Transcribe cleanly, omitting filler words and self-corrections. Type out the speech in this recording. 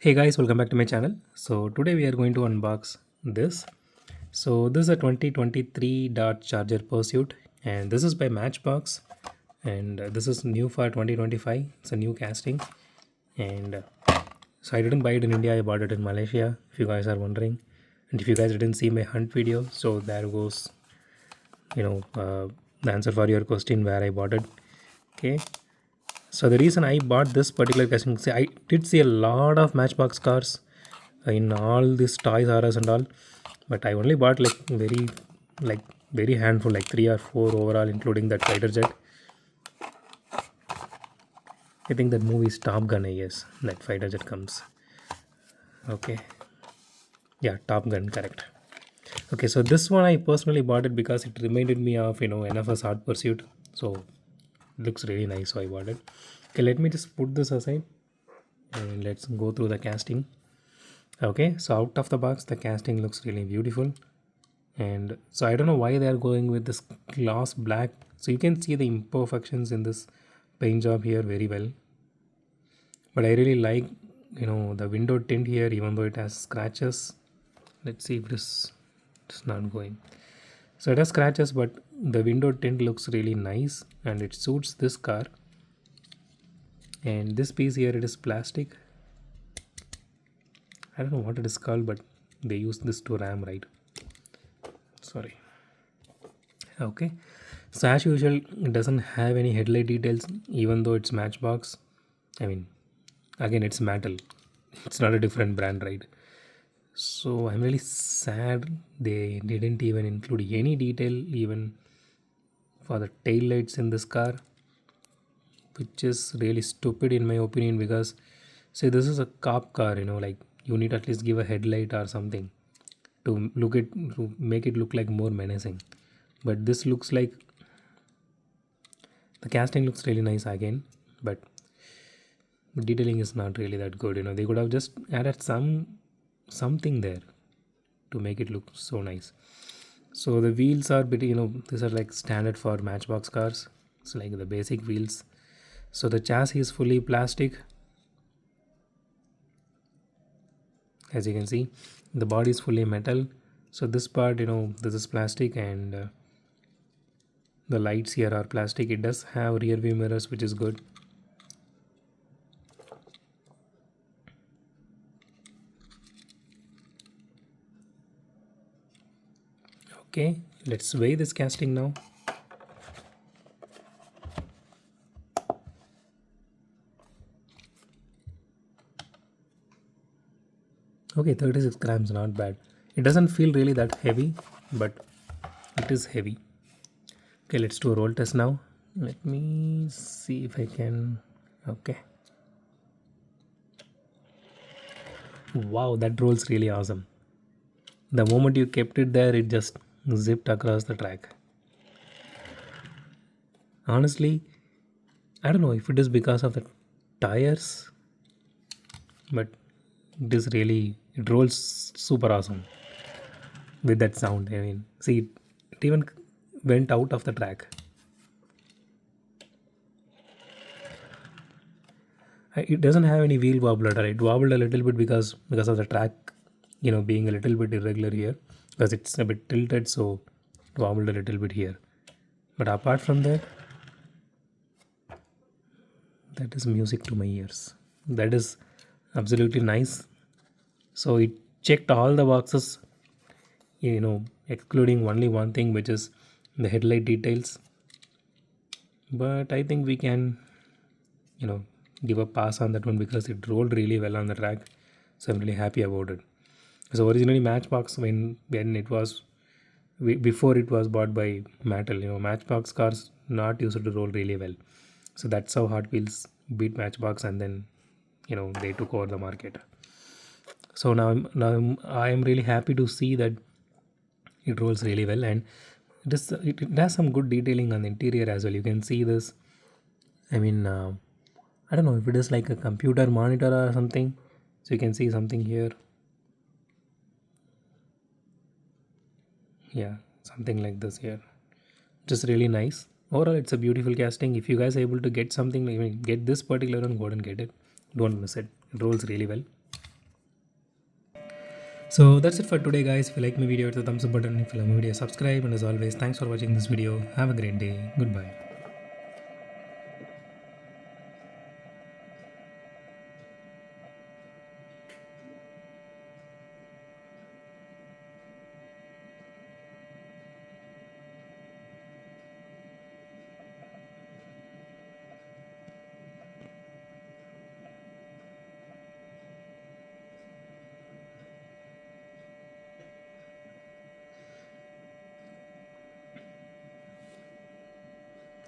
Hey guys, welcome back to my channel. So today we are going to unbox this. So this is a 2023 Dart Charger Pursuit and this is by Matchbox and this is new for 2025. It's a new casting and so I didn't buy it in India, I bought it in Malaysia if you guys are wondering. And if you guys didn't see my hunt video, so there goes the answer for your question where I bought it. Okay, so the reason I bought this particular casting, see, I did see a lot of Matchbox cars in all these toys RS and all, but I only bought like very handful, like three or four overall, including that fighter jet. I think that movie is Top Gun, I guess. That fighter jet comes. Okay, yeah, Top Gun, correct. Okay, so this one I personally bought it because it reminded me of NFS Hard Pursuit. So it looks really nice, so I bought it. Okay, let me just put this aside and let's go through the casting. Okay, so out of the box the casting looks really beautiful, and so I don't know why they are going with this gloss black. So you can see the imperfections in this paint job here very well, but I really like the window tint here, even though it has scratches. Let's see if this is not going. So it has scratches, but the window tint looks really nice and it suits this car. And this piece here, it is plastic. I don't know what it is called, but they use this to ram, right? Sorry. Okay, so as usual it doesn't have any headlight details, even though it's Matchbox. I mean, again, it's metal. It's not a different brand, right? So I'm really sad they didn't even include any detail even for the tail lights in this car, which is really stupid in my opinion. Because say this is a cop car, like you need to at least give a headlight or something to make it look like more menacing. But this looks like the casting looks really nice again, but detailing is not really that good. They could have just added something there to make it look so nice. So the wheels are bit, these are like standard for Matchbox cars. It's like the basic wheels. So the chassis is fully plastic, as you can see. The body is fully metal. So this part, this is plastic, and the lights here are plastic. It does have rear view mirrors, which is good. Okay, let's weigh this casting now. Okay, 36 grams, not bad. It doesn't feel really that heavy, but it is heavy. Okay, let's do a roll test now. Let me see if I can. Okay. Wow, that rolls really awesome. The moment you kept it there, it just zipped across the track. Honestly, I don't know if it is because of the tires, but it rolls super awesome with that sound. I mean, see, it even went out of the track. It doesn't have any wheel wobbler. Right? It wobbled a little bit because of the track, being a little bit irregular here, because it's a bit tilted, so it wobbled a little bit here. But apart from that, that is music to my ears. That is absolutely nice. So it checked all the boxes, excluding only one thing, which is the headlight details. But I think we can, you know, give a pass on that one because it rolled really well on the track. So I'm really happy about it. So originally Matchbox, when it was before it was bought by Mattel, Matchbox cars not used to roll really well. So that's how Hot Wheels beat Matchbox, and then they took over the market. So I am really happy to see that it rolls really well, and it has some good detailing on the interior as well. You can see this. I mean, I don't know if it is like a computer monitor or something. So you can see something here. Yeah, something like this here. Just really nice. Overall, it's a beautiful casting. If you guys are able to get something, get this particular one, go ahead and get it. Don't miss it. It rolls really well. So that's it for today, guys. If you like my video, hit the thumbs up button. If you like my video, subscribe. And as always, thanks for watching this video. Have a great day. Goodbye.